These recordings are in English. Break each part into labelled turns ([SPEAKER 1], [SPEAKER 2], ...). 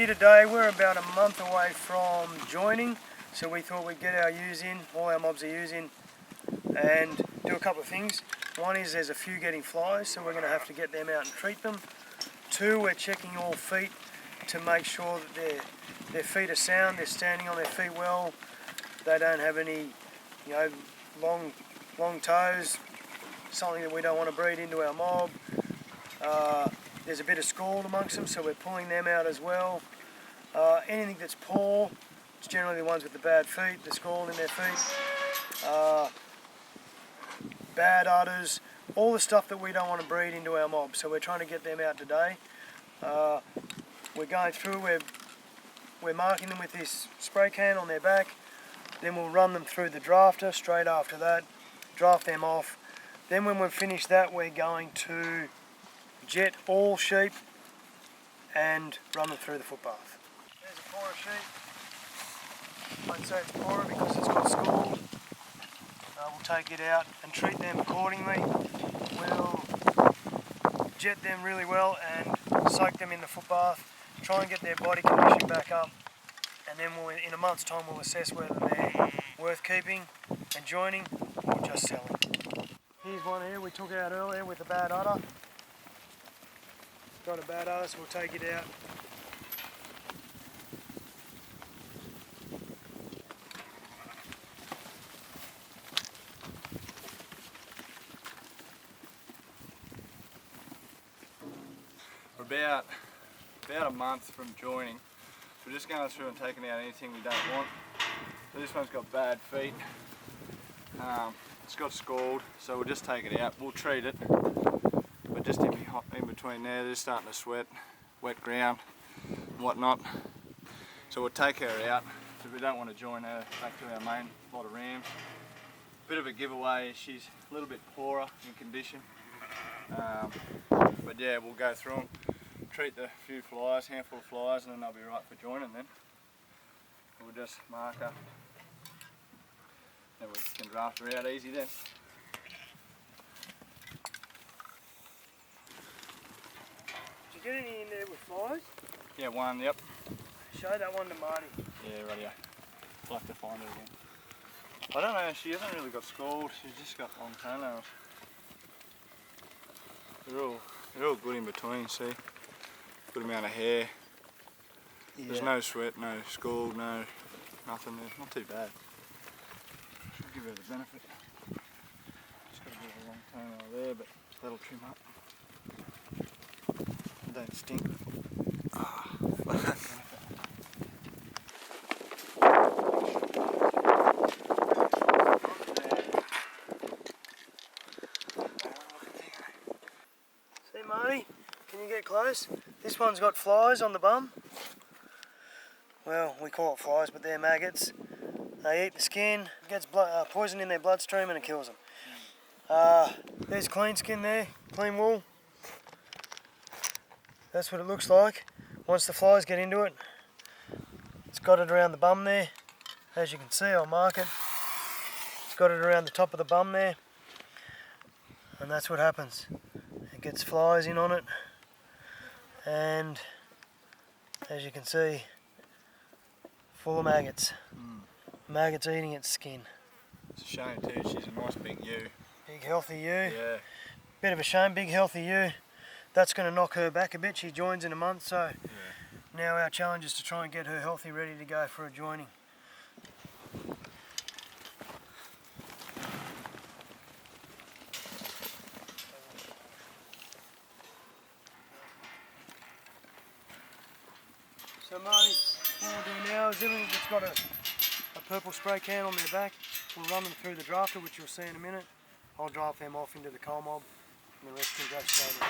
[SPEAKER 1] today. We're about a month away from joining, so we thought we'd get our ewes in, all our mobs are ewes in, and do a couple of things. One is there's a few getting flies, so we're going to have to get them out and treat them. Two, we're checking all feet to make sure that their feet are sound, they're standing on their feet well, they don't have any, long toes, something that we don't want to breed into our mob. There's a bit of scald amongst them, so we're pulling them out as well. Anything that's poor, it's generally the ones with the bad feet, the scald in their feet. Bad udders, all the stuff that we don't want to breed into our mob, so we're trying to get them out today. We're going through, we're marking them with this spray can on their back, then we'll run them through the drafter straight after that, draft them off. Then when we've finished that, we're going to jet all sheep and run them through the footpath. There's a poorer sheep. I'd say it's poorer because it's got scald. We'll take it out and treat them accordingly. We'll jet them really well and soak them in the footbath, try and get their body condition back up, and then in a month's time we'll assess whether they're worth keeping and joining or just selling. Here's one here we took out earlier with a bad udder. Got a bad udder, so we'll take it out.
[SPEAKER 2] We're about a month from joining. We're just going through and taking out anything we don't want. So this one's got bad feet. It's got scald, so we'll just take it out. We'll treat it, but just in between there, they're starting to sweat, wet ground, and whatnot. So we'll take her out because we don't want to join her back to our main lot of rams. Bit of a giveaway. She's a little bit poorer in condition, but yeah, we'll go through them, treat the few flies, handful of flies, and then they'll be right for joining. Then we'll just mark her. Then we can draft her out easy then.
[SPEAKER 1] Did you get any in there with flies?
[SPEAKER 2] Yeah, one, yep.
[SPEAKER 1] Show that one to Marty.
[SPEAKER 2] Yeah, rightio. I'll have to find it again. I don't know, she hasn't really got scald, she's just got long toenails. They're all good in between, see? Good amount of hair. Yeah. There's no sweat, no scald, no nothing there. Not too bad. Should give her the benefit. Just got a bit of a long toenail there, but that'll trim up. Don't stink.
[SPEAKER 1] See, Marty? Can you get close? This one's got flies on the bum. Well, we call it flies, but they're maggots. They eat the skin, gets poison in their bloodstream, and it kills them. There's clean skin there, clean wool. That's what it looks like once the flies get into it. It's got it around the bum there. As you can see, I'll mark it. It's got it around the top of the bum there. And that's what happens. It gets flies in on it. And as you can see, full of maggots. Maggots eating its skin.
[SPEAKER 2] It's a shame too, she's a nice big ewe.
[SPEAKER 1] Big healthy ewe.
[SPEAKER 2] Yeah.
[SPEAKER 1] Bit of a shame, big healthy ewe. That's going to knock her back a bit. She joins in a month, so now our challenge is to try and get her healthy, ready to go for a joining. So Marty, what we'll do now is everything that's got a purple spray can on their back, we'll run them through the drafter, which you'll see in a minute. I'll draft them off into the coal mob, and the rest can go straight in.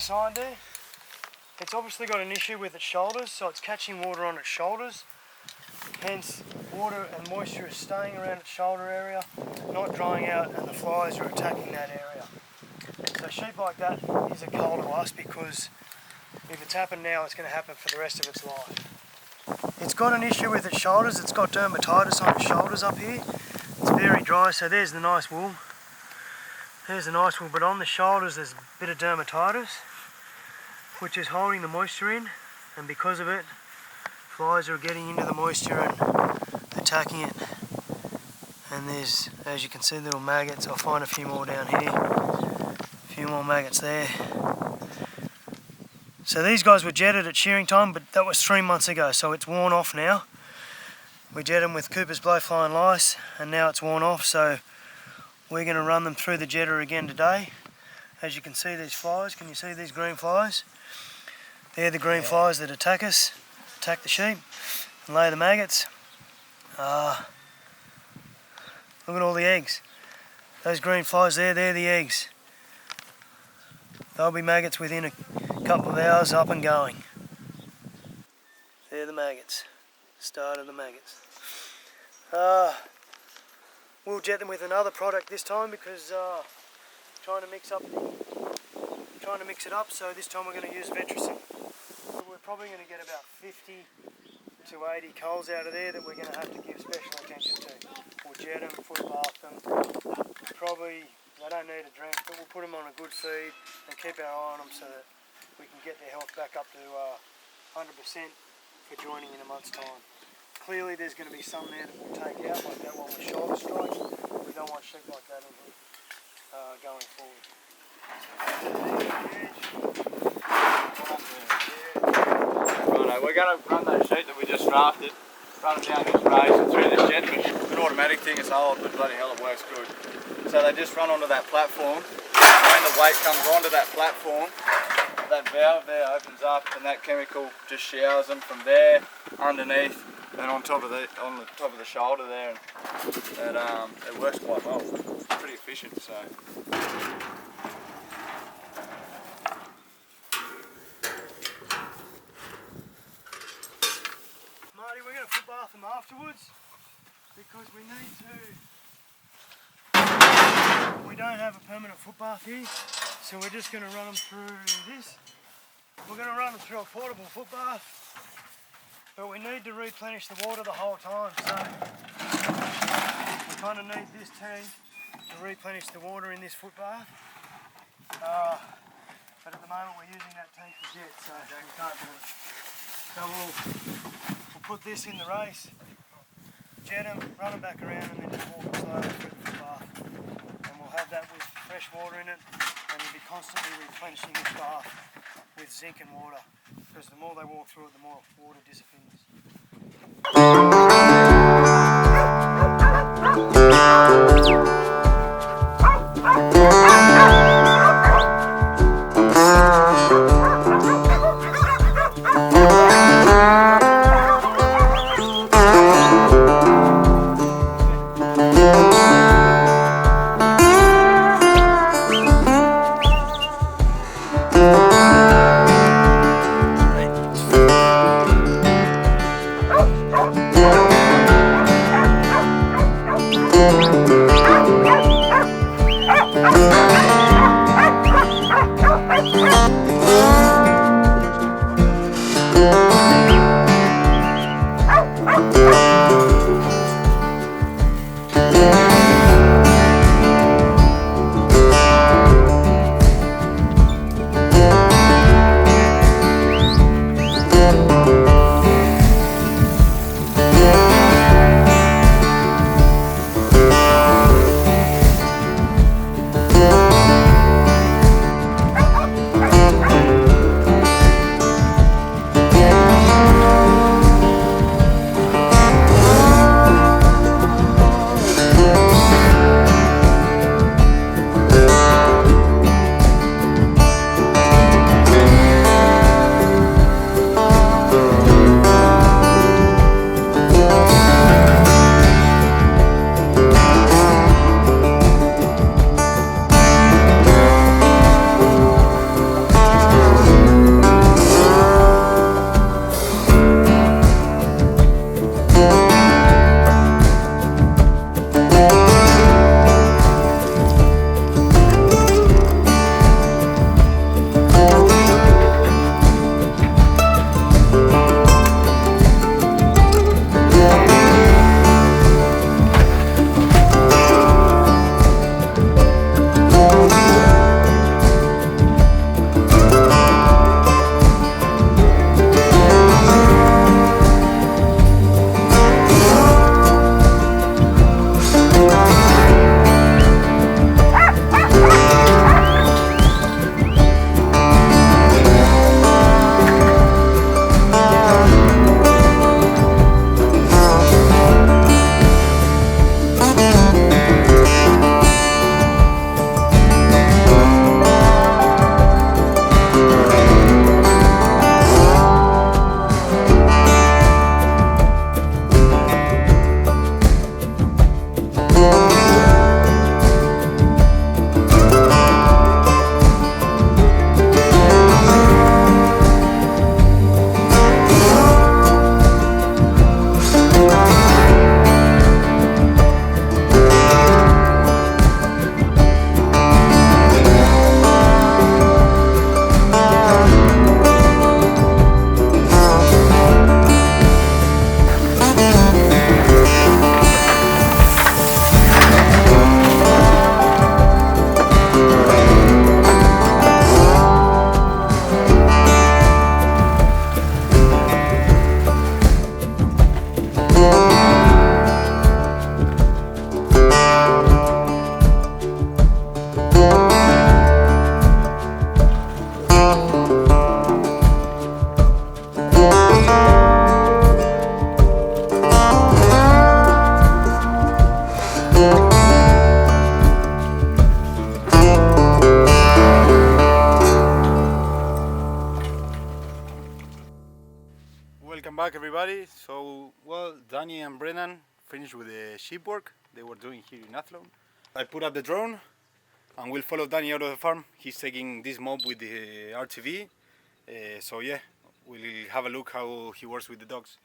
[SPEAKER 1] side there. It's obviously got an issue with its shoulders, so it's catching water on its shoulders. Hence, water and moisture is staying around its shoulder area, not drying out, and the flies are attacking that area. So sheep like that is a cull to us, because if it's happened now, it's going to happen for the rest of its life. It's got an issue with its shoulders. It's got dermatitis on its shoulders up here. It's very dry, so there's the nice wool. There's the nice wool, but on the shoulders there's a bit of dermatitis, which is holding the moisture in, and because of it, flies are getting into the moisture and attacking it. And there's, as you can see, little maggots. I'll find a few more down here. A few more maggots there. So these guys were jetted at shearing time, but that was 3 months ago, so it's worn off now. We jet them with Cooper's blowfly and lice, and now it's worn off, so we're going to run them through the jetter again today. As you can see, these flies, can you see these green flies? They're the green flies that attack us, attack the sheep, and lay the maggots. Look at all the eggs. Those green flies there, they're the eggs. They'll be maggots within a couple of hours, up and going. They're the maggots. Start of the maggots. We'll jet them with another product this time, because trying to mix it up. So this time we're going to use Vetricin. We're probably going to get about 50 to 80 culls out of there that we're going to have to give special attention to. We'll jet them, foot bath them. Probably they don't need a drink, but we'll put them on a good feed and keep our eye on them so that we can get their health back up to 100% for joining in a month's time. Clearly there's going to be some there that we'll take out, like that one with shoulder stripes. We don't want sheep like that in here going forward.
[SPEAKER 2] Righto, we're going to run those sheep that we just drafted, run them down this race and through this jet, which is an automatic thing. It's old, but bloody hell it works good. So they just run onto that platform. When the weight comes onto that platform, that valve there opens up, and that chemical just showers them from there, underneath, and on the top of the shoulder there, and it works quite well. It's pretty efficient. So.
[SPEAKER 1] Marty, we're going to foot bath them afterwards, because we need to. We don't have a permanent foot bath here, so we're just going to run them through this. We're going to run them through a portable foot bath, but we need to replenish the water the whole time, so we kind of need this tank to replenish the water in this foot bath. But at the moment we're using that tank to jet, so we can't do it. So we'll put this in the race, jet them, run them back around, and then just walk them slowly through the foot bath. And we'll have that with fresh water in it, and we'll be constantly replenishing this bath with zinc and water, because the more they walk through it, the more water disappears.
[SPEAKER 3] back, everybody. So, well, Danny and Brennan finished with the sheep work they were doing here in Athlone. I put up the drone and we'll follow Danny out of the farm. He's taking this mob with the RTV. So yeah, we'll have a look how he works with the dogs.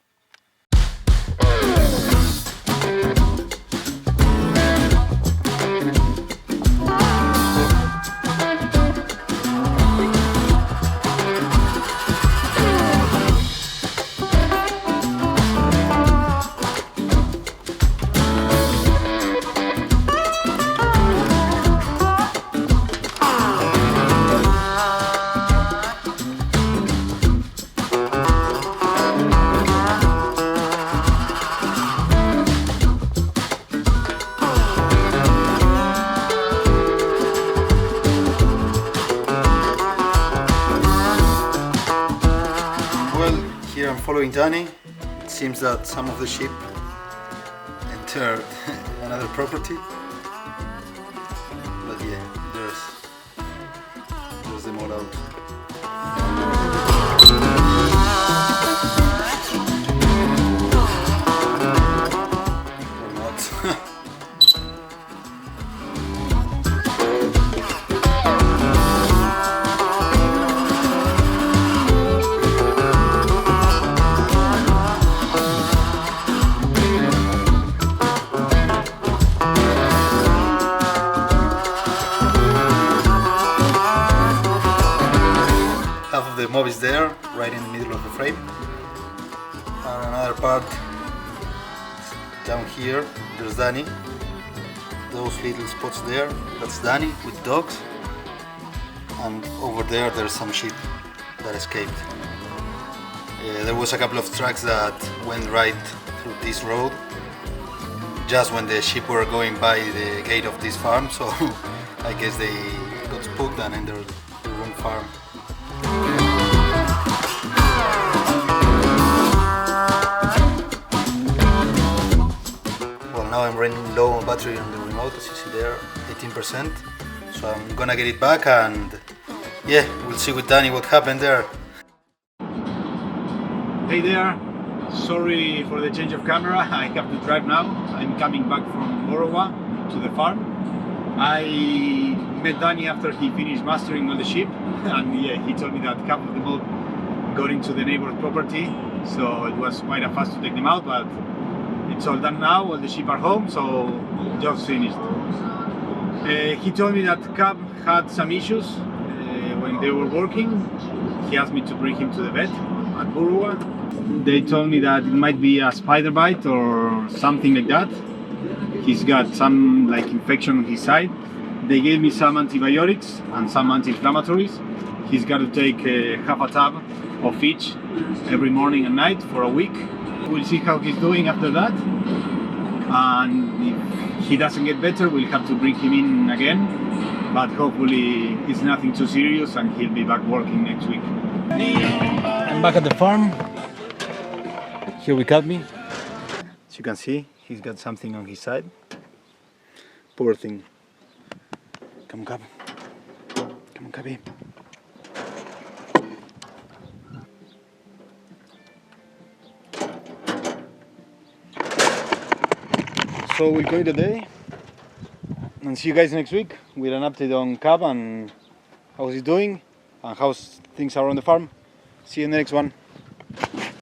[SPEAKER 3] Here I'm following Danny. It seems that some of the sheep entered another property. But yeah, there's them all out. Or not. The mob is there, right in the middle of the frame, and another part down here. There's Danny. Those little spots there, that's Danny with dogs, and over there's some sheep that escaped. There was a couple of trucks that went right through this road just when the sheep were going by the gate of this farm, so I guess they got spooked and entered the wrong farm. Now I'm running low on battery on the remote, as you see there, 18%. So I'm gonna get it back and yeah, we'll see with Danny what happened there.
[SPEAKER 4] Hey there, sorry for the change of camera, I have to drive now. I'm coming back from Borowa to the farm. I met Danny after he finished mastering all the sheep, and yeah, he told me that half of the mob got into the neighbor's property, so it was quite a fuss to take them out, but it's all done now, all the sheep are home, so job's finished. He told me that Cub had some issues when they were working. He asked me to bring him to the vet at Borowa. They told me that it might be a spider bite or something like that. He's got some like infection on his side. They gave me some antibiotics and some anti-inflammatories. He's got to take half a tab of each every morning and night for a week. We'll see how he's doing after that, and if he doesn't get better, we'll have to bring him in again, but hopefully it's nothing too serious and he'll be back working next week. I'm back at the farm. Here we cut me. As you can see, he's got something on his side. Poor thing. Come on, Cub. Come on, Cubby. So we'll call it a day and see you guys next week with an update on Cub and how he's doing and how things are on the farm. See you in the next one.